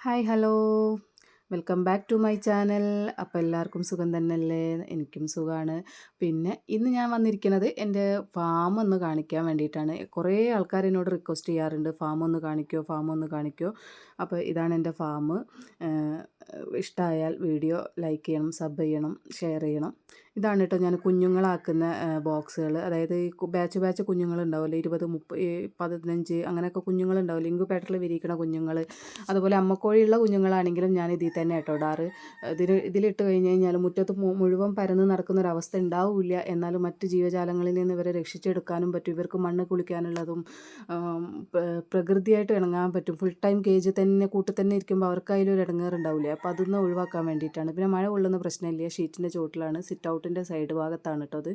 Hi hello welcome back to my channel. അപ്പോൾ എല്ലാവർക്കും സുഖം തന്നെയല്ലേ? എനിക്കും സുഖമാണ്. പിന്നെ ഇന്ന് ഞാൻ വന്നിരിക്കുന്നത് എൻ്റെ ഫാം ഒന്ന് കാണിക്കാൻ വേണ്ടിയിട്ടാണ്. കുറേ ആൾക്കാർ എന്നോട് റിക്വസ്റ്റ് ചെയ്യാറുണ്ട്, ഫാം ഒന്ന് കാണിക്കോ, ഫാം ഒന്ന് കാണിക്കോ. അപ്പോൾ ഇതാണ് എൻ്റെ ഫാം. ഇഷ്ടമായാൽ വീഡിയോ ലൈക്ക് ചെയ്യണം, സബ് ചെയ്യണം, ഷെയർ ചെയ്യണം. ഇതാണ് കേട്ടോ ഞാൻ കുഞ്ഞുങ്ങളാക്കുന്ന ബോക്സുകൾ. അതായത് ഈ ബാച്ച് ബാച്ച് കുഞ്ഞുങ്ങളുണ്ടാവില്ലേ, 20, 30, 15 അങ്ങനെയൊക്കെ കുഞ്ഞുങ്ങളുണ്ടാവില്ലേ, ഇൻക്യുബേറ്ററിൽ വിരിയിക്കണ കുഞ്ഞുങ്ങൾ. അതുപോലെ അമ്മക്കോഴിയുള്ള കുഞ്ഞുങ്ങളാണെങ്കിലും ഞാൻ ഇതിൽ തന്നെ കേട്ടോ ഇടാറ്. ഇതിലിട്ട് കഴിഞ്ഞ് കഴിഞ്ഞാൽ മുറ്റത്ത് മുഴുവൻ പരന്ന് നടക്കുന്നൊരവസ്ഥ ഉണ്ടാവില്ല. എന്നാലും മറ്റ് ജീവജാലങ്ങളിൽ നിന്ന് ഇവരെ രക്ഷിച്ചെടുക്കാനും പറ്റും. ഇവർക്ക് മണ്ണ് കുളിക്കാനുള്ളതും പ്രകൃതിയായിട്ട് ഇണങ്ങാൻ പറ്റും. ഫുൾ ടൈം കേജ് തന്നെ കൂട്ടിൽ തന്നെ ഇരിക്കുമ്പോൾ അവർക്ക് അതിലൊരു ഇടങ്ങേറുണ്ടാവില്ലേ. അപ്പോൾ അതൊന്ന് ഒഴിവാക്കാൻ വേണ്ടിയിട്ടാണ്. പിന്നെ മഴ കൊള്ളുന്ന പ്രശ്നമില്ല. ഷീറ്റിൻ്റെ ചോട്ടിലാണ്, സിറ്റ് ഔട്ടിൻ്റെ സൈഡ് ഭാഗത്താണ് കേട്ടോ അത്.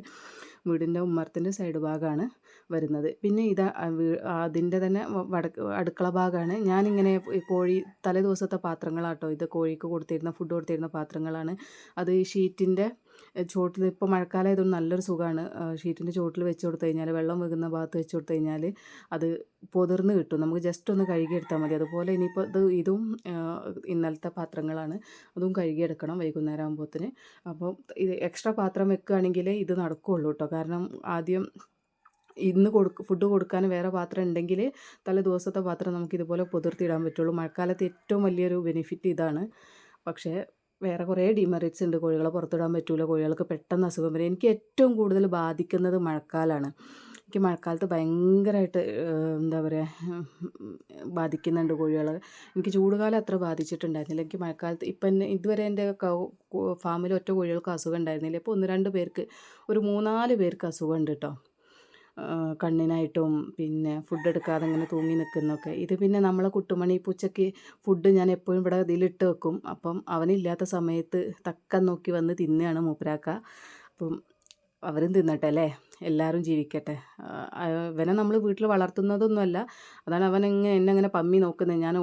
വീടിൻ്റെ ഉമ്മറത്തിൻ്റെ സൈഡ് ഭാഗമാണ് വരുന്നത്. പിന്നെ ഇത് അതിൻ്റെ തന്നെ അടുക്കള ഭാഗമാണ്. ഞാനിങ്ങനെ കോഴി തലേ ദിവസത്തെ പാത്രങ്ങളാട്ടോ ഇത്. കോഴിക്ക് കൊടുത്തിരുന്ന ഫുഡ് കൊടുത്തിരുന്ന പാത്രങ്ങളാണ് അത്. ഈ ഷീറ്റിൻ്റെ ചോട്ടിൽ ഇപ്പോൾ മഴക്കാലമായതുകൊണ്ട് നല്ലൊരു സുഖമാണ്. ഷീറ്റിൻ്റെ ചോട്ടിൽ വെച്ച് കൊടുത്തു കഴിഞ്ഞാൽ, വെള്ളം വീകുന്ന ഭാഗത്ത് വെച്ച് കൊടുത്തു കഴിഞ്ഞാൽ അത് പൊതിർന്ന് കിട്ടും. നമുക്ക് ജസ്റ്റ് ഒന്ന് കഴുകിയെടുത്താൽ മതി. അതുപോലെ ഇനിയിപ്പോൾ ഇതും ഇന്നലത്തെ പാത്രങ്ങളാണ്. അതും കഴുകിയെടുക്കണം വൈകുന്നേരം ആകുമ്പോഴത്തേന്. അപ്പോൾ ഇത് എക്സ്ട്രാ പാത്രം വെക്കുകയാണെങ്കിൽ ഇത് നടക്കുകയുള്ളൂ കേട്ടോ. കാരണം ആദ്യം ഇന്ന് ഫുഡ് കൊടുക്കാൻ വേറെ പാത്രം ഉണ്ടെങ്കിൽ തലേ ദിവസത്തെ പാത്രം നമുക്ക് ഇതുപോലെ പൊതിർത്തിയിടാൻ പറ്റുള്ളൂ. മഴക്കാലത്ത് ഏറ്റവും വലിയൊരു ബെനിഫിറ്റ് ഇതാണ്. പക്ഷേ വേറെ കുറേ ഡിമെറിറ്റ്സ് ഉണ്ട്. കോഴികളെ പുറത്തിടാൻ പറ്റില്ല, കോഴികൾക്ക് പെട്ടെന്ന് അസുഖം വരും. എനിക്ക് ഏറ്റവും കൂടുതൽ ബാധിക്കുന്നത് മഴക്കാലമാണ്. എനിക്ക് മഴക്കാലത്ത് ഭയങ്കരമായിട്ട് എന്താ പറയുക, ബാധിക്കുന്നുണ്ട് കോഴികൾ. എനിക്ക് ചൂടുകാലം അത്ര ബാധിച്ചിട്ടുണ്ടായിരുന്നില്ല. എനിക്ക് മഴക്കാലത്ത് ഇപ്പം ഇതുവരെ എൻ്റെ ഫാമിൽ ഒറ്റ കോഴികൾക്ക് അസുഖം ഉണ്ടായിരുന്നില്ല. ഇപ്പോൾ 1-2 പേർക്ക്, ഒരു 3-4 പേർക്ക് അസുഖമുണ്ട് കേട്ടോ. കണ്ണിനായിട്ടും പിന്നെ ഫുഡ് എടുക്കാതെ ഇങ്ങനെ തൂങ്ങി നിൽക്കുന്നൊക്കെ. ഇത് പിന്നെ നമ്മളെ കുട്ടുമണി പൂച്ചയ്ക്ക് ഫുഡ് ഞാൻ എപ്പോഴും ഇവിടെ ഇതിലിട്ട് വെക്കും. അപ്പം അവനില്ലാത്ത സമയത്ത് തക്കം നോക്കി വന്ന് തിന്നുകയാണ് മൂപ്പരാക്ക. അപ്പം അവരും തിന്നട്ടെ അല്ലേ, എല്ലാവരും ജീവിക്കട്ടെ. ഇവനെ നമ്മൾ വീട്ടിൽ വളർത്തുന്നതൊന്നുമല്ല. അതാണ് അവൻ എന്നെ അങ്ങനെ പമ്മി നോക്കുന്നത്. ഞാൻ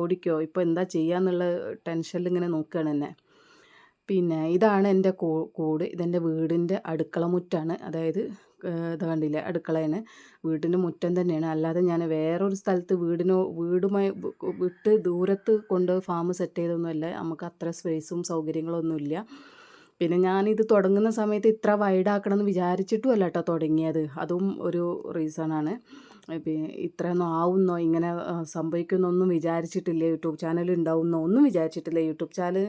ഓടിക്കോ ഇപ്പോൾ എന്താ ചെയ്യാന്നുള്ള ടെൻഷനിൽ ഇങ്ങനെ നോക്കുകയാണ് എന്നെ. പിന്നെ ഇതാണ് എൻ്റെ കൂട്. ഇതെൻ്റെ വീടിൻ്റെ അടുക്കള മുറ്റാണ്. അതായത് ഇത് കണ്ടില്ലേ, അടുക്കളയാണ്. വീടിൻ്റെ മുറ്റം തന്നെയാണ്. അല്ലാതെ ഞാൻ വേറൊരു സ്ഥലത്ത് വീടുമായി വിട്ട് ദൂരത്ത് കൊണ്ട് ഫാം സെറ്റ് ചെയ്തൊന്നുമല്ല. നമുക്ക് അത്ര സ്പേസും സൗകര്യങ്ങളൊന്നുമില്ല. പിന്നെ ഞാനിത് തുടങ്ങുന്ന സമയത്ത് ഇത്ര വൈഡാക്കണം എന്ന് വിചാരിച്ചിട്ടുമല്ല കേട്ടോ തുടങ്ങിയത്. അതും ഒരു റീസണാണ്. ഇത്രയൊന്നും ആവുന്നോ, ഇങ്ങനെ സംഭവിക്കുന്നൊന്നും വിചാരിച്ചിട്ടില്ല. യൂട്യൂബ് ചാനൽ ഉണ്ടാവുന്നോ ഒന്നും വിചാരിച്ചിട്ടില്ല. യൂട്യൂബ് ചാനൽ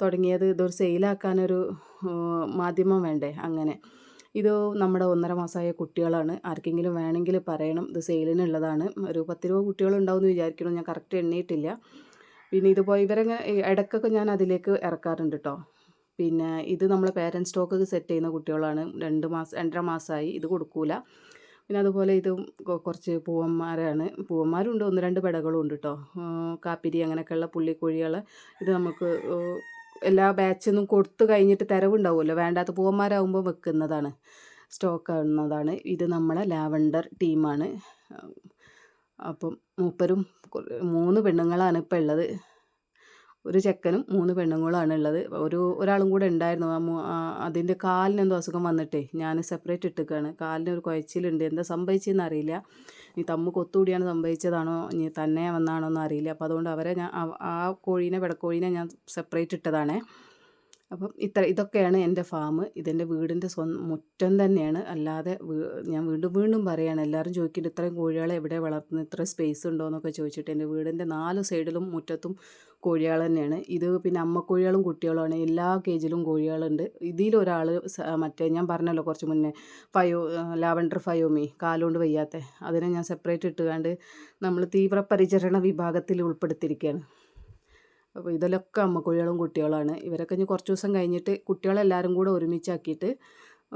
തുടങ്ങിയത് ഇതൊരു സെയിലാക്കാനൊരു മാധ്യമം വേണ്ടേ, അങ്ങനെ. ഇത് നമ്മുടെ 1.5 മാസമായ കുട്ടികളാണ്. ആർക്കെങ്കിലും വേണമെങ്കിൽ പറയണം, ഇത് സെയിലിനുള്ളതാണ്. ഒരു 10-20 കുട്ടികളുണ്ടാവും എന്ന് വിചാരിക്കണം. ഞാൻ കറക്റ്റ് എണ്ണിയിട്ടില്ല. പിന്നെ ഇതുപോലെ ഇവരങ്ങനെ ഇടയ്ക്കൊക്കെ ഞാൻ അതിലേക്ക് ഇറക്കാറുണ്ട് കേട്ടോ. പിന്നെ ഇത് നമ്മൾ പേരൻറ് സ്റ്റോക്ക് സെറ്റ് ചെയ്യുന്ന കുട്ടികളാണ്. 2-2.5 മാസമായി. ഇത് കൊടുക്കൂല. പിന്നെ അതുപോലെ ഇതും കുറച്ച് പൂവന്മാരും ഉണ്ട്. 1-2 പെടകളും ഉണ്ട് കേട്ടോ. കാപ്പിരി അങ്ങനെയൊക്കെയുള്ള പുള്ളിക്കോഴികൾ. ഇത് നമുക്ക് എല്ലാ ബാച്ചൊന്നും കൊടുത്തു കഴിഞ്ഞിട്ട് തിരവുണ്ടാവുമല്ലോ, വേണ്ടാത്ത പൂവന്മാരാകുമ്പോൾ വെക്കുന്നതാണ്, സ്റ്റോക്ക് ആവുന്നതാണ്. ഇത് നമ്മളെ ലാവണ്ടർ ടീമാണ്. അപ്പം മൂപ്പരും 3 പെണ്ണുങ്ങളാണ് ഇപ്പോൾ ഉള്ളത്. ഒരു ചെക്കനും 3 പെണ്ണുങ്ങളാണ് ഉള്ളത്. ഒരാളും കൂടെ ഉണ്ടായിരുന്നു. അതിൻ്റെ കാലിനെന്തോ അസുഖം വന്നിട്ടേ ഞാൻ സെപ്പറേറ്റ് ഇട്ടിരിക്കുകയാണ്. കാലിനൊരു കുഴച്ചിലുണ്ട്. എന്താ സംഭവിച്ചതെന്ന് അറിയില്ല. ഈ തമ്മ് കൊത്തുകൂടിയാണ് സംഭവിച്ചതാണോ ഇനി തന്നെ വന്നാണോ എന്ന് അറിയില്ല. അപ്പോൾ അതുകൊണ്ട് അവരെ ഞാൻ ആ പെടക്കോഴീനെ ഞാൻ സെപ്പറേറ്റ് ഇട്ടതാണേ. അപ്പം ഇതൊക്കെയാണ് എൻ്റെ ഫാം. ഇതെൻ്റെ വീടിൻ്റെ മുറ്റം തന്നെയാണ്. അല്ലാതെ ഞാൻ വീണ്ടും പറയുകയാണ്, എല്ലാവരും ചോദിക്കുന്നുണ്ട് ഇത്രയും കോഴികളെ എവിടെ വളർത്തുന്നത്, ഇത്ര സ്പേസ് ഉണ്ടോ എന്നൊക്കെ ചോദിച്ചിട്ട്. എൻ്റെ വീടിൻ്റെ 4 സൈഡിലും മുറ്റത്തും കോഴികൾ തന്നെയാണ്. ഇത് പിന്നെ അമ്മക്കോഴികളും കുട്ടികളുമാണ്. എല്ലാ കേജിലും കോഴികളുണ്ട്. ഇതിലൊരാൾ മറ്റേ ഞാൻ പറഞ്ഞല്ലോ കുറച്ച് മുന്നേ, ലാവണ്ടർ ഫയോമി, കാലുകൊണ്ട് വയ്യാത്ത, അതിനെ ഞാൻ സെപ്പറേറ്റ് ഇട്ടുകൊണ്ട് നമ്മൾ തീവ്രപരിചരണ വിഭാഗത്തിൽ ഉൾപ്പെടുത്തിയിരിക്കുകയാണ്. അപ്പോൾ ഇതിലൊക്കെ അമ്മക്കോഴികളും കുട്ടികളാണ്. ഇവരൊക്കെ ഇനി കുറച്ച് ദിവസം കഴിഞ്ഞിട്ട് കുട്ടികളെല്ലാവരും കൂടെ ഒരുമിച്ചാക്കിയിട്ട്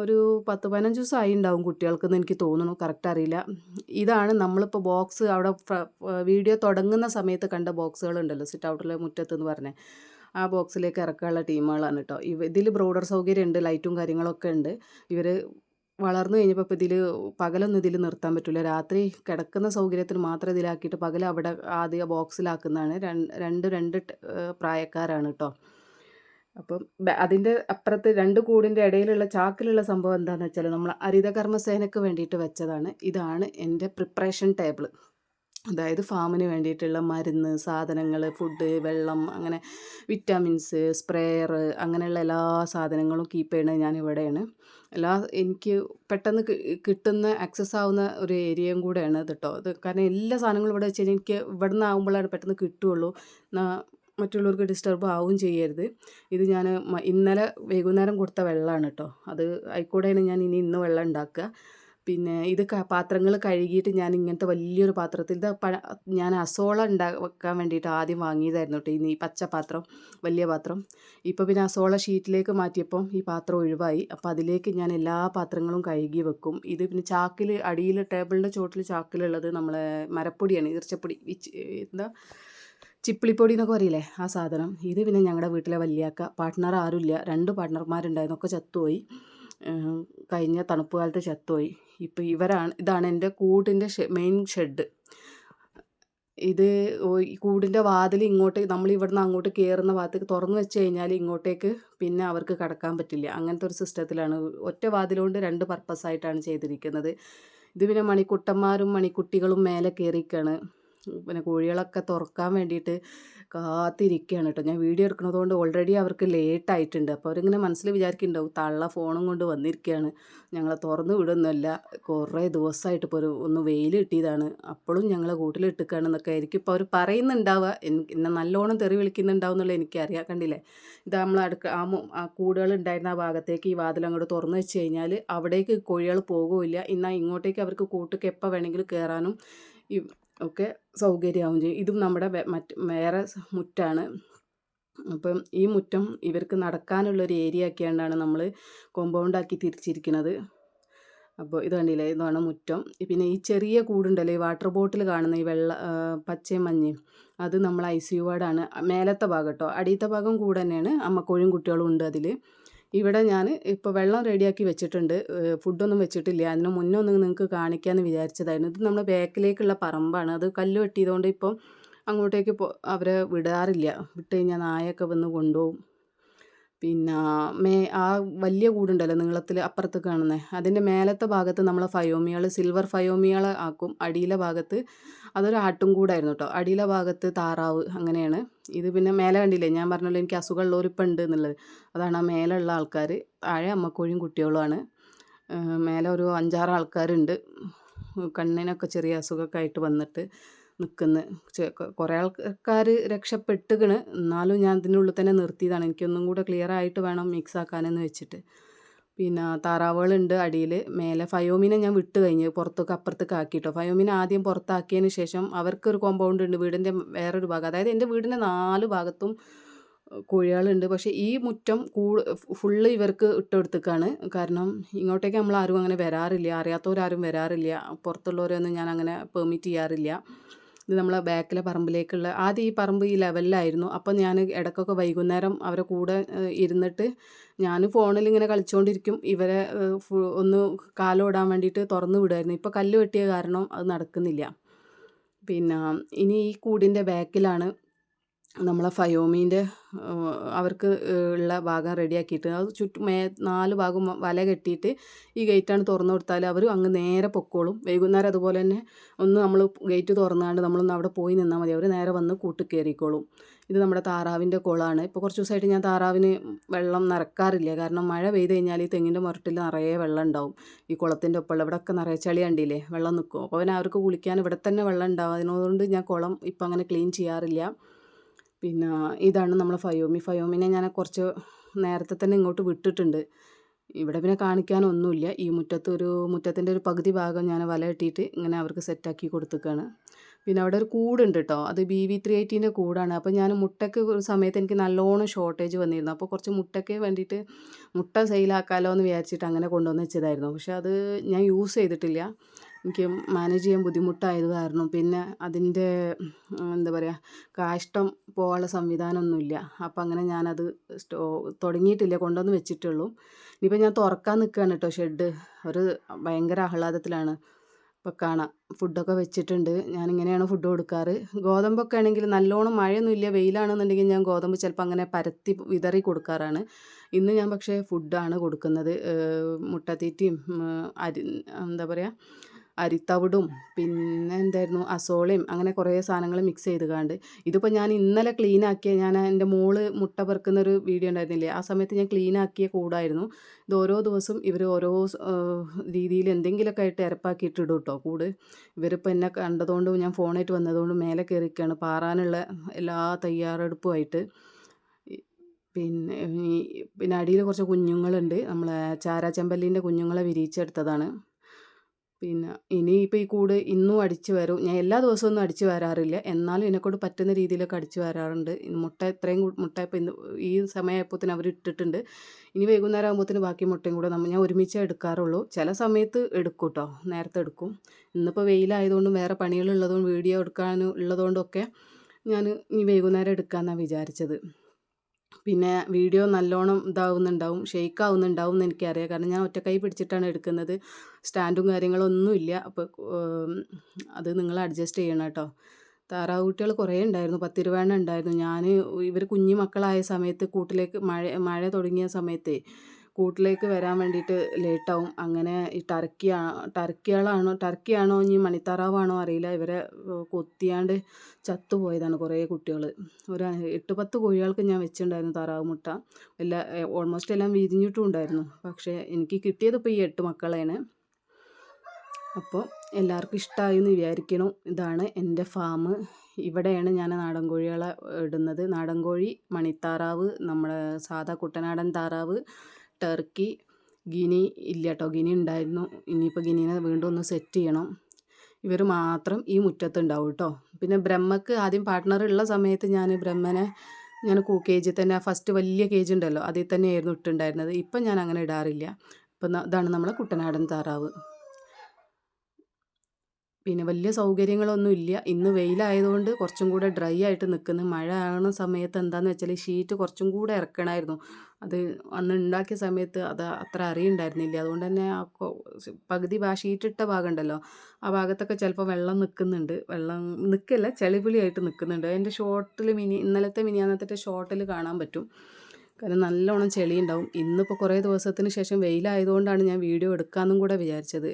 ഒരു 10-15 ദിവസമായി ഉണ്ടാവും കുട്ടികൾക്കെന്ന് എനിക്ക് തോന്നുന്നു, കറക്റ്റ് അറിയില്ല. ഇതാണ് നമ്മളിപ്പോൾ ബോക്സ് അവിടെ വീഡിയോ തുടങ്ങുന്ന സമയത്ത് കണ്ട ബോക്സുകളുണ്ടല്ലോ, സിറ്റ് ഔട്ടിലെ മുറ്റത്തെന്ന് പറഞ്ഞേ, ആ ബോക്സിലേക്ക് ഇറക്കാനുള്ള ടീമുകളാണ് കേട്ടോ. ഇതിൽ ബ്രോഡർ സൗകര്യം ഉണ്ട്, ലൈറ്റും കാര്യങ്ങളൊക്കെ ഉണ്ട്. ഇവർ വളർന്നു കഴിഞ്ഞപ്പോൾ ഇപ്പോൾ പകലൊന്നും ഇതിൽ നിർത്താൻ പറ്റില്ല. രാത്രി കിടക്കുന്ന സൗകര്യത്തിന് മാത്രം ഇതിലാക്കിയിട്ട് പകൽ അവിടെ ആദ്യ ബോക്സിലാക്കുന്നതാണ്. രണ്ട് പ്രായക്കാരാണ് കേട്ടോ. അപ്പം അതിൻ്റെ അപ്പുറത്ത് 2 കൂടിൻ്റെ ഇടയിലുള്ള ചാക്കിലുള്ള സംഭവം എന്താണെന്ന് വെച്ചാൽ നമ്മൾ ഹരിതകർമ്മസേനയ്ക്ക് വേണ്ടിയിട്ട് വെച്ചതാണ്. ഇതാണ് എൻ്റെ പ്രിപ്പറേഷൻ ടേബിൾ. അതായത് ഫാമിന് വേണ്ടിയിട്ടുള്ള മരുന്ന്, സാധനങ്ങൾ, ഫുഡ്, വെള്ളം, അങ്ങനെ വിറ്റാമിൻസ്, സ്പ്രേയർ, അങ്ങനെയുള്ള എല്ലാ സാധനങ്ങളും കീപ്പ് ചെയ്യണത് ഞാനിവിടെയാണ്. എനിക്ക് പെട്ടെന്ന് കിട്ടുന്ന ആക്സസ് ആവുന്ന ഒരു ഏരിയയും കൂടെയാണ് ഇത് കേട്ടോ. അത് കാരണം എല്ലാ സാധനങ്ങളും ഇവിടെ വെച്ച് കഴിഞ്ഞാൽ എനിക്ക് ഇവിടെ നിന്നാകുമ്പോഴാണ് പെട്ടെന്ന് കിട്ടുകയുള്ളൂ. മറ്റുള്ളവർക്ക് ഡിസ്റ്റർബ് ആവുകയും ചെയ്യരുത്. ഇത് ഞാൻ ഇന്നലെ വൈകുന്നേരം കൊടുത്ത വെള്ളമാണ് കേട്ടോ. അത് ആയിക്കൂടെയാണ് ഞാൻ ഇന്ന് വെള്ളം ഉണ്ടാക്കുക. പിന്നെ ഇത് പാത്രങ്ങൾ കഴുകിയിട്ട് ഞാൻ ഇങ്ങനത്തെ വലിയൊരു പാത്രത്തിൽ ഞാൻ അസോള വെക്കാൻ വേണ്ടിയിട്ട് ആദ്യം വാങ്ങിയതായിരുന്നു കേട്ടോ. ഈ പച്ച പാത്രം, വലിയ പാത്രം. ഇപ്പോൾ പിന്നെ അസോള ഷീറ്റിലേക്ക് മാറ്റിയപ്പം ഈ പാത്രം ഒഴിവായി. അപ്പോൾ അതിലേക്ക് ഞാൻ എല്ലാ പാത്രങ്ങളും കഴുകി വെക്കും. ഇത് പിന്നെ ചാക്കിൽ അടിയിൽ ടേബിളിൻ്റെ ചോട്ടിൽ ചാക്കിലുള്ളത് നമ്മളെ മരപ്പൊടിയാണ്, ഈർച്ചപ്പൊടി, ചിപ്പിളിപ്പൊടി എന്നൊക്കെ പറയില്ലേ, ആ സാധനം. ഇത് പിന്നെ ഞങ്ങളുടെ വീട്ടിലെ വലിയാക്ക, പാർട്ട്ണർ ആരുമില്ല, 2 പാർട്ട്ണർമാരുണ്ടായിരുന്നു, ഒക്കെ ചത്തുപോയി. കഴിഞ്ഞ തണുപ്പ് കാലത്ത് ചത്തുപോയി. ഇപ്പോൾ ഇതാണ് എൻ്റെ കൂടിൻ്റെ മെയിൻ ഷെഡ്. ഇത് ഈ കൂടിൻ്റെ വാതിൽ ഇങ്ങോട്ട് നമ്മൾ ഇവിടുന്ന് അങ്ങോട്ട് കയറുന്ന ഭാഗത്തേക്ക് തുറന്നു വെച്ച് കഴിഞ്ഞാൽ ഇങ്ങോട്ടേക്ക് പിന്നെ അവർക്ക് കടക്കാൻ പറ്റില്ല. അങ്ങനത്തെ ഒരു സിസ്റ്റത്തിലാണ്. ഒറ്റ വാതിലുകൊണ്ട് 2 പർപ്പസായിട്ടാണ് ചെയ്തിരിക്കുന്നത്. ഇത് പിന്നെ മണിക്കുട്ടന്മാരും മണിക്കുട്ടികളും മേലെ കയറിയിരിക്കുകയാണ്. പിന്നെ കോഴികളൊക്കെ തുറക്കാൻ വേണ്ടിയിട്ട് കാത്തിരിക്കുകയാണ് കേട്ടോ. ഞാൻ വീഡിയോ എടുക്കുന്നതുകൊണ്ട് ഓൾറെഡി അവർക്ക് ലേറ്റായിട്ടുണ്ട്. അപ്പോൾ അവരിങ്ങനെ മനസ്സിൽ വിചാരിക്കുന്നുണ്ടാവും തള്ള ഫോണും കൊണ്ട് വന്നിരിക്കുകയാണ്, ഞങ്ങളെ തുറന്ന് വിടുന്നല്ല, കുറേ ദിവസമായിട്ട് ഇപ്പോൾ ഒന്ന് വെയിൽ കിട്ടിയതാണ്, അപ്പോഴും ഞങ്ങളെ കൂട്ടിലിട്ടിക്കുകയാണെന്നൊക്കെ ആയിരിക്കും ഇപ്പോൾ അവർ പറയുന്നുണ്ടാവുക. എന്നെ നല്ലോണം തെറി വിളിക്കുന്നുണ്ടാവും എന്നുള്ളത് എനിക്കറിയാം. കണ്ടില്ലേ, ഇത് നമ്മൾ ആ കൂടുകൾ ഉണ്ടായിരുന്ന ആ ഭാഗത്തേക്ക് ഈ വാതിൽ അങ്ങോട്ട് തുറന്നു വെച്ച് കഴിഞ്ഞാൽ അവിടേക്ക് കോഴികൾ പോകുകയില്ല. എന്നാൽ ഇങ്ങോട്ടേക്ക് അവർക്ക് കൂട്ടിക്ക് എപ്പോൾ വേണമെങ്കിലും കയറാനും ഒക്കെ സൗകര്യമാവും ചെയ്യും. ഇതും നമ്മുടെ വേറെ മുറ്റാണ്. അപ്പം ഈ മുറ്റം ഇവർക്ക് നടക്കാനുള്ളൊരു ഏരിയ ആക്കിയാണ്ടാണ് നമ്മൾ കോമ്പൗണ്ടാക്കി തിരിച്ചിരിക്കുന്നത്. അപ്പോൾ ഇത് കണ്ടില്ലേ, ഇതാണ് മുറ്റം. പിന്നെ ഈ ചെറിയ കൂടുണ്ടല്ലോ, ഈ വാട്ടർ ബോട്ടിൽ കാണുന്ന ഈ പച്ചയും മഞ്ഞയും, അത് നമ്മൾ ICU വാർഡാണ്. മേലത്തെ ഭാഗം കേട്ടോ. അടിയത്തെ ഭാഗം കൂടെ തന്നെയാണ്. അമ്മക്കോഴും കുട്ടികളും ഉണ്ട് അതിൽ. ഇവിടെ ഞാൻ ഇപ്പോൾ വെള്ളം റെഡിയാക്കി വെച്ചിട്ടുണ്ട്. ഫുഡൊന്നും വെച്ചിട്ടില്ല. അതിന് മുന്നേ ഒന്ന് നിങ്ങൾക്ക് കാണിക്കാമെന്ന് വിചാരിച്ചതായിരുന്നു. ഇത് നമ്മുടെ ബാക്കിലേക്കുള്ള പറമ്പാണ്. അത് കല്ല് വെട്ടിയതുകൊണ്ട് ഇപ്പം അങ്ങോട്ടേക്ക് അവരെ വിടാറില്ല. വിട്ട് കഴിഞ്ഞാൽ നായൊക്കെ വന്ന് കൊണ്ടുപോകും. പിന്നെ ആ വലിയ കൂടുണ്ടല്ലോ നീളത്തിൽ അപ്പുറത്ത് കാണുന്നത്, അതിൻ്റെ മേലത്തെ ഭാഗത്ത് നമ്മൾ ഫയോമികൾ, സിൽവർ ഫയോമികൾ ആക്കും. അടിയിലെ ഭാഗത്ത് അതൊരു ആട്ടും കൂടായിരുന്നു കേട്ടോ. അടിയിലെ ഭാഗത്ത് താറാവ്, അങ്ങനെയാണ്. ഇത് പിന്നെ മേലെ കണ്ടില്ലേ, ഞാൻ പറഞ്ഞല്ലോ എനിക്ക് അസുഖമുള്ളവരിപ്പം ഉണ്ട് എന്നുള്ളത്. അതാണ് ആ മേലുള്ള ആൾക്കാർ. താഴെ അമ്മക്കോഴിയും കുട്ടികളുമാണ്. മേലെ ഒരു 5-6 ആൾക്കാരുണ്ട്. കണ്ണിനൊക്കെ ചെറിയ അസുഖമൊക്കെ ആയിട്ട് വന്നിട്ട് നിൽക്കുന്നു. കുറേ ആൾക്കാർ രക്ഷപ്പെട്ടുകണ്. എന്നാലും ഞാൻ ഇതിനുള്ളിൽ തന്നെ നിർത്തിയതാണ്. എനിക്കൊന്നും കൂടെ ക്ലിയർ ആയിട്ട് വേണം മിക്സ് ആക്കാനെന്ന് വെച്ചിട്ട്. പിന്നെ താറാവുകളുണ്ട് അടിയിൽ. മേലെ ഫയോമിനെ ഞാൻ വിട്ട് കഴിഞ്ഞ് പുറത്തൊക്കെ അപ്പുറത്തേക്ക് ആക്കിയിട്ടോ. ഫയോമിനെ ആദ്യം പുറത്താക്കിയതിന് ശേഷം അവർക്കൊരു കോമ്പൗണ്ട് ഉണ്ട് വീടിൻ്റെ വേറൊരു ഭാഗം. അതായത് എൻ്റെ വീടിൻ്റെ 4 ഭാഗത്തും കോഴികളുണ്ട്. പക്ഷേ ഈ മുറ്റം ഫുള്ള് ഇവർക്ക് ഇട്ടെടുത്തേക്കാണ്. കാരണം ഇങ്ങോട്ടേക്ക് നമ്മൾ ആരും അങ്ങനെ വരാറില്ല, അറിയാത്തവരാരും വരാറില്ല. പുറത്തുള്ളവരെയൊന്നും ഞാൻ അങ്ങനെ പെർമിറ്റ് ചെയ്യാറില്ല. ഇത് നമ്മളെ ബാക്കിലെ പറമ്പിലേക്കുള്ള, ആദ്യം ഈ പറമ്പ് ഈ ലെവലിലായിരുന്നു. അപ്പം ഞാൻ ഇടയ്ക്കൊക്കെ വൈകുന്നേരം അവരെ കൂടെ ഇരുന്നിട്ട് ഞാൻ ഫോണിൽ ഇങ്ങനെ കളിച്ചുകൊണ്ടിരിക്കും. ഇവരെ ഒന്ന് കാലോടാൻ വേണ്ടിയിട്ട് തുറന്നു വിടുമായിരുന്നു. ഇപ്പോൾ കല്ല് വെട്ടിയ കാരണം അത് നടക്കുന്നില്ല. പിന്നെ ഇനി ഈ കൂടിൻ്റെ ബാക്കിലാണ് നമ്മളെ ഫയോമീൻ്റെ അവർക്ക് ഉള്ള ഭാഗം റെഡിയാക്കിയിട്ട് അത് ചുറ്റും 4 ഭാഗം വല കെട്ടിയിട്ട് ഈ ഗേറ്റാണ് തുറന്നു കൊടുത്താൽ അവർ അങ്ങ് നേരെ പൊക്കോളും. വൈകുന്നേരം അതുപോലെ തന്നെ ഒന്ന് നമ്മൾ ഗേറ്റ് തുറന്നാണ്ട് നമ്മളൊന്ന് അവിടെ പോയി നിന്നാൽ മതി, അവർ നേരെ വന്ന് കൂട്ടിൽ കയറിക്കോളും. ഇത് നമ്മുടെ താറാവിൻ്റെ കുളമാണ്. ഇപ്പോൾ കുറച്ച് ദിവസമായിട്ട് ഞാൻ താറാവിന് വെള്ളം നിറക്കാറില്ല. കാരണം മഴ പെയ്ത് കഴിഞ്ഞാൽ ഈ തെങ്ങിൻ്റെ മുരട്ടിൽ നിറയെ വെള്ളം ഉണ്ടാവും. ഈ കുളത്തിൻ്റെ ഒപ്പമുള്ള ഇവിടെയൊക്കെ നിറയെ ചളി കണ്ടില്ലേ, വെള്ളം നിൽക്കും. അപ്പോൾ പിന്നെ അവർക്ക് കുളിക്കാൻ ഇവിടെ തന്നെ വെള്ളം ഉണ്ടാവും. അതിനോണ്ട് ഞാൻ കുളം ഇപ്പം അങ്ങനെ ക്ലീൻ ചെയ്യാറില്ല. പിന്നെ ഇതാണ് നമ്മളെ ഫയോമിനെ ഞാൻ കുറച്ച് നേരത്തെ തന്നെ ഇങ്ങോട്ട് വിട്ടിട്ടുണ്ട്. ഇവിടെ പിന്നെ കാണിക്കാനൊന്നുമില്ല. ഈ മുറ്റത്തിൻ്റെ ഒരു പകുതി ഭാഗം ഞാൻ വല കെട്ടിയിട്ട് ഇങ്ങനെ അവർക്ക് സെറ്റാക്കി കൊടുത്തേക്കാണ്. പിന്നെ അവിടെ ഒരു കൂടുണ്ട് കേട്ടോ. അത് BV380ൻ്റെ കൂടാണ്. അപ്പോൾ ഞാൻ മുട്ടയ്ക്ക് ഒരു സമയത്ത് എനിക്ക് നല്ലോണം ഷോർട്ടേജ് വന്നിരുന്നു. അപ്പോൾ കുറച്ച് മുട്ടയ്ക്ക് വേണ്ടിയിട്ട് മുട്ട സെയിലാക്കാമല്ലോ എന്ന് വിചാരിച്ചിട്ട് അങ്ങനെ കൊണ്ടുവന്ന് വെച്ചതായിരുന്നു. പക്ഷേ അത് ഞാൻ യൂസ് ചെയ്തിട്ടില്ല. എനിക്ക് മാനേജ് ചെയ്യാൻ ബുദ്ധിമുട്ടായത് കാരണം. പിന്നെ അതിൻ്റെ എന്താ പറയുക, കാഷ്ടം പോകാനുള്ള സംവിധാനമൊന്നുമില്ല. അപ്പം അങ്ങനെ ഞാനത് തുടങ്ങിയിട്ടില്ല, കൊണ്ടുവന്ന് വെച്ചിട്ടുള്ളൂ. ഇനിയിപ്പോൾ ഞാൻ തുറക്കാൻ നിൽക്കുകയാണ് കേട്ടോ ഷെഡ്. ഒരു ഭയങ്കര ആഹ്ലാദത്തിലാണ്. ഇപ്പോൾ കാണാം, ഫുഡൊക്കെ വെച്ചിട്ടുണ്ട്. ഞാനിങ്ങനെയാണ് ഫുഡ് കൊടുക്കാറ്. ഗോതമ്പൊക്കെ ആണെങ്കിൽ നല്ലോണം മഴയൊന്നുമില്ല, വെയിലാണെന്നുണ്ടെങ്കിൽ ഞാൻ ഗോതമ്പ് ചിലപ്പോൾ അങ്ങനെ പരത്തി വിതറി കൊടുക്കാറാണ്. ഇന്ന് ഞാൻ പക്ഷേ ഫുഡാണ് കൊടുക്കുന്നത്. മുട്ടത്തീറ്റയും എന്താ പറയുക, അരിത്തവിടും പിന്നെ എന്തായിരുന്നു അസോളയും അങ്ങനെ കുറേ സാധനങ്ങൾ മിക്സ് ചെയ്ത് കാണ്ട് ഇതിപ്പോൾ ഞാൻ ഇന്നലെ ക്ലീൻ ആക്കിയ ഞാൻ എൻ്റെ മോള് മുട്ട പെറുക്കുന്നൊരു വീഡിയോ ഉണ്ടായിരുന്നില്ലേ ആ സമയത്ത് ഞാൻ ക്ലീൻ ആക്കിയ കൂടായിരുന്നു. ഇത് ഓരോ ദിവസം ഇവർ ഓരോ രീതിയിൽ എന്തെങ്കിലുമൊക്കെ ആയിട്ട് ഇരപ്പാക്കിയിട്ട് ഇടും കേട്ടോ കൂട്. ഇവരിപ്പോൾ എന്നെ കണ്ടതുകൊണ്ടും ഞാൻ ഫോണായിട്ട് വന്നതുകൊണ്ടും മേലെ കയറിയിരിക്കുകയാണ് പാറാനുള്ള എല്ലാ തയ്യാറെടുപ്പുമായിട്ട്. പിന്നെ പിന്നെ അടിയിൽ കുറച്ച് കുഞ്ഞുങ്ങളുണ്ട്, നമ്മളെ ചാരാച്ചെമ്പല്ലിൻ്റെ കുഞ്ഞുങ്ങളെ വിരിയിച്ചെടുത്തതാണ്. പിന്നെ ഇനിയിപ്പോൾ ഈ കൂട് ഇന്നും അടിച്ചു വരും. ഞാൻ എല്ലാ ദിവസമൊന്നും അടിച്ചു വരാറില്ല, എന്നാലും എന്നെക്കൊണ്ട് പറ്റുന്ന രീതിയിലൊക്കെ അടിച്ചു വരാറുണ്ട്. മുട്ട ഇത്രയും മുട്ട ഇപ്പോൾ ഇന്ന് ഈ സമയമായപ്പോഴത്തേന് അവർ ഇട്ടിട്ടുണ്ട്. ഇനി വൈകുന്നേരം ആകുമ്പോഴത്തേന് ബാക്കി മുട്ടയും കൂടെ ഞാൻ ഒരുമിച്ചേ എടുക്കാറുള്ളൂ. ചില സമയത്ത് എടുക്കും കേട്ടോ, നേരത്തെ എടുക്കും. ഇന്നിപ്പോൾ വെയിലായതുകൊണ്ടും വേറെ പണികളുള്ളതുകൊണ്ടും വീഡിയോ എടുക്കാനും ഉള്ളതുകൊണ്ടൊക്കെ ഞാൻ ഇനി വൈകുന്നേരം എടുക്കാമെന്നാണ് വിചാരിച്ചത്. പിന്നെ വീഡിയോ നല്ലോണം ഇതാവുന്നുണ്ടാവും, ഷെയ്ക്ക് ആവുന്നുണ്ടാവും എന്ന് എനിക്കറിയാം. കാരണം ഞാൻ ഒറ്റക്കൈ പിടിച്ചിട്ടാണ് എടുക്കുന്നത്, സ്റ്റാൻഡും കാര്യങ്ങളൊന്നുമില്ല. അപ്പോൾ അത് നിങ്ങൾ അഡ്ജസ്റ്റ് ചെയ്യണം കേട്ടോ. താറാവ് കുട്ടികൾ കുറേ ഉണ്ടായിരുന്നു, 10-20 ഉണ്ടായിരുന്നു. ഞാൻ ഇവർ കുഞ്ഞു മക്കളായ സമയത്ത് കൂട്ടിലേക്ക് മഴ തുടങ്ങിയ സമയത്ത് കൂട്ടിലേക്ക് വരാൻ വേണ്ടിയിട്ട് ലേറ്റാവും. അങ്ങനെ ഈ ടർക്കിയാണോ ഇനി മണിത്താറാവാണോ അറിയില്ല, ഇവരെ കൊത്തിയാണ്ട് ചത്തുപോയതാണ് കുറേ കുട്ടികൾ. ഒരു 8-10 കോഴികൾക്ക് ഞാൻ വെച്ചിട്ടുണ്ടായിരുന്നു താറാവ് മുട്ട. ഓൾമോസ്റ്റ് എല്ലാം വിരിഞ്ഞിട്ടും ഉണ്ടായിരുന്നു. പക്ഷേ എനിക്ക് കിട്ടിയത് ഇപ്പോൾ ഈ 8 മക്കളെയാണ്. അപ്പോൾ എല്ലാവർക്കും ഇഷ്ടമായി എന്ന് വിചാരിക്കണം. ഇതാണ് എൻ്റെ ഫാം. ഇവിടെയാണ് ഞാൻ നാടൻ കോഴികളെ ഇടുന്നത്. നാടൻ കോഴി, മണിത്താറാവ്, നമ്മുടെ സാധാ കുട്ടനാടൻ താറാവ്, ടർക്കി, ഗിനി ഇല്ല കേട്ടോ, ഗിനി ഉണ്ടായിരുന്നു. ഇനിയിപ്പോൾ ഗിനീനെ വീണ്ടും ഒന്ന് സെറ്റ് ചെയ്യണം. ഇവർ മാത്രം ഈ മുറ്റത്തുണ്ടാവും കേട്ടോ. പിന്നെ ബ്രഹ്മക്ക് ആദ്യം പാർട്ട്ണർ ഉള്ള സമയത്ത് ബ്രഹ്മനെ കേജിൽ തന്നെ ഫസ്റ്റ് വലിയ കേജ് ഉണ്ടല്ലോ അതിൽ തന്നെയായിരുന്നു ഇട്ടുണ്ടായിരുന്നത്. ഇപ്പം ഞാൻ അങ്ങനെ ഇടാറില്ല. ഇപ്പം ഇതാണ് നമ്മളെ കുട്ടനാടൻ താറാവ്. പിന്നെ വലിയ സൗകര്യങ്ങളൊന്നും ഇല്ല. ഇന്ന് വെയിലായതുകൊണ്ട് കുറച്ചും കൂടെ ഡ്രൈ ആയിട്ട് നിൽക്കുന്നു. മഴ ആകുന്ന സമയത്ത് എന്താണെന്ന് വെച്ചാൽ ഷീറ്റ് കുറച്ചും കൂടെ ഇറക്കണമായിരുന്നു. അത് അന്ന് ഉണ്ടാക്കിയ സമയത്ത് അത് അത്ര അറിയുണ്ടായിരുന്നില്ല. അതുകൊണ്ട് തന്നെ പകുതി ഷീറ്റിട്ട ഭാഗം ഉണ്ടല്ലോ ആ ഭാഗത്തൊക്കെ ചിലപ്പോൾ വെള്ളം നിൽക്കുന്നുണ്ട്. വെള്ളം നിൽക്കില്ല, ചെളിപിളിയായിട്ട് നിൽക്കുന്നുണ്ട്. അതിൻ്റെ ഷോർട്ടിൽ ഇന്നലത്തെ മിനിയാന്നത്തെ ഷോർട്ടിൽ കാണാൻ പറ്റും. കാരണം നല്ലോണം ചെളി ഉണ്ടാവും. ഇന്നിപ്പോൾ കുറേ ദിവസത്തിന് ശേഷം വെയിലായതുകൊണ്ടാണ് ഞാൻ വീഡിയോ എടുക്കാമെന്നും കൂടെ വിചാരിച്ചത്.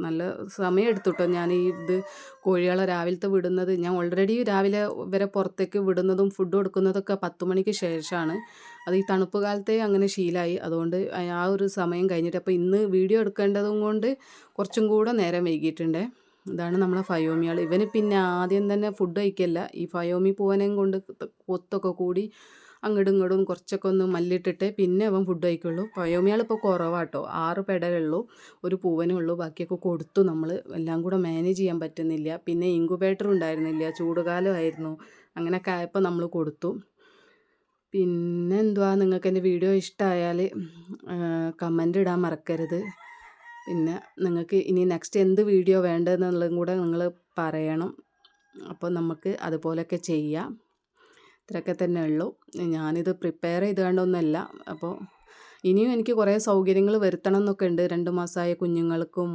നല്ല സമയം എടുത്തു കേട്ടോ. ഞാൻ ഇത് കോഴികളെ രാവിലത്തെ വിടുന്നത്, ഞാൻ ഓൾറെഡി രാവിലെ ഇവരെ പുറത്തേക്ക് വിടുന്നതും ഫുഡ് കൊടുക്കുന്നതൊക്കെ 10 മണിക്ക് ശേഷമാണ്. അത് ഈ തണുപ്പ് കാലത്തെ അങ്ങനെ ശീലമായി. അതുകൊണ്ട് ആ ഒരു സമയം കഴിഞ്ഞിട്ട് അപ്പോൾ ഇന്ന് വീഡിയോ എടുക്കേണ്ടതും കൊണ്ട് കുറച്ചും കൂടെ നേരം വൈകിയിട്ടുണ്ട്. ഇതാണ് നമ്മളെ ഫയോമിയാൾ. ഇവന് പിന്നെ ആദ്യം തന്നെ ഫുഡ് കഴിക്കില്ല. ഈ ഫയോമി പൂവനെയും കൊണ്ട് കൊത്തൊക്കെ കൂടി അങ്ങോട്ടും ഇങ്ങോട്ടും കുറച്ചൊക്കെ ഒന്ന് മല്ലിട്ടിട്ട് പിന്നെ അവൻ ഫുഡ് കഴിക്കുള്ളൂ. ഫയോമിയാൾ ഇപ്പോൾ കുറവാട്ടോ, 6 പെടലുള്ളൂ, ഒരു പൂവനേ ഉള്ളൂ. ബാക്കിയൊക്കെ കൊടുത്തു നമ്മൾ, എല്ലാം കൂടെ മാനേജ് ചെയ്യാൻ പറ്റുന്നില്ല. പിന്നെ ഇൻക്യുബേറ്റർ ഉണ്ടായിരുന്നില്ല, ചൂടുകാലമായിരുന്നു. അങ്ങനെയൊക്കെ ആയപ്പോൾ നമ്മൾ കൊടുത്തു. പിന്നെ എന്തുവാ, നിങ്ങൾക്ക് എൻ്റെ വീഡിയോ ഇഷ്ടമായാൽ കമൻ്റ് ഇടാൻ മറക്കരുത്. പിന്നെ നിങ്ങൾക്ക് ഇനി നെക്സ്റ്റ് എന്ത് വീഡിയോ വേണ്ടതെന്നുള്ളതും കൂടെ നിങ്ങൾ പറയണം. അപ്പോൾ നമുക്ക് അതുപോലെയൊക്കെ ചെയ്യാം. ഇത്രയൊക്കെ തന്നെ ഉള്ളൂ. ഞാനിത് പ്രിപ്പയർ ചെയ്തുകൊണ്ടൊന്നുമല്ല. അപ്പോൾ ഇനിയും എനിക്ക് കുറേ സൗകര്യങ്ങൾ വരുത്തണം എന്നൊക്കെ ഉണ്ട്. 2 മാസമായ കുഞ്ഞുങ്ങൾക്കും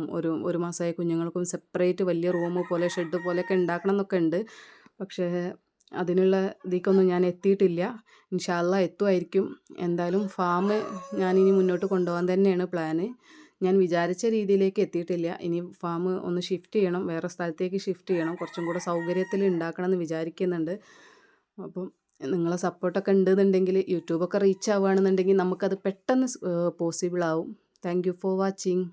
ഒരു മാസമായ കുഞ്ഞുങ്ങൾക്കും സെപ്പറേറ്റ് വലിയ റൂം പോലെ ഷെഡ് പോലെയൊക്കെ ഉണ്ടാക്കണം എന്നൊക്കെ ഉണ്ട്. പക്ഷേ അതിനുള്ള ഇതിലേക്കൊന്നും ഞാൻ എത്തിയിട്ടില്ല. ഇൻഷാ അള്ളാ എത്തുമായിരിക്കും. എന്തായാലും ഫാം ഞാനിനി മുന്നോട്ട് കൊണ്ടുപോകാൻ തന്നെയാണ് പ്ലാന്. ഞാൻ വിചാരിച്ച രീതിയിലേക്ക് എത്തിയിട്ടില്ല. ഇനി ഫാം ഒന്ന് ഷിഫ്റ്റ് ചെയ്യണം, വേറെ സ്ഥലത്തേക്ക് ഷിഫ്റ്റ് ചെയ്യണം. കുറച്ചും കൂടെ സൗകര്യത്തിൽ ഉണ്ടാക്കണം എന്ന് വിചാരിക്കുന്നുണ്ട്. അപ്പം നിങ്ങളെ സപ്പോർട്ടൊക്കെ ഉണ്ടെന്നുണ്ടെങ്കിൽ, യൂട്യൂബൊക്കെ റീച്ച് ആവുകയാണെന്നുണ്ടെങ്കിൽ നമുക്കത് പെട്ടെന്ന് പോസിബിൾ ആവും. Thank you for watching.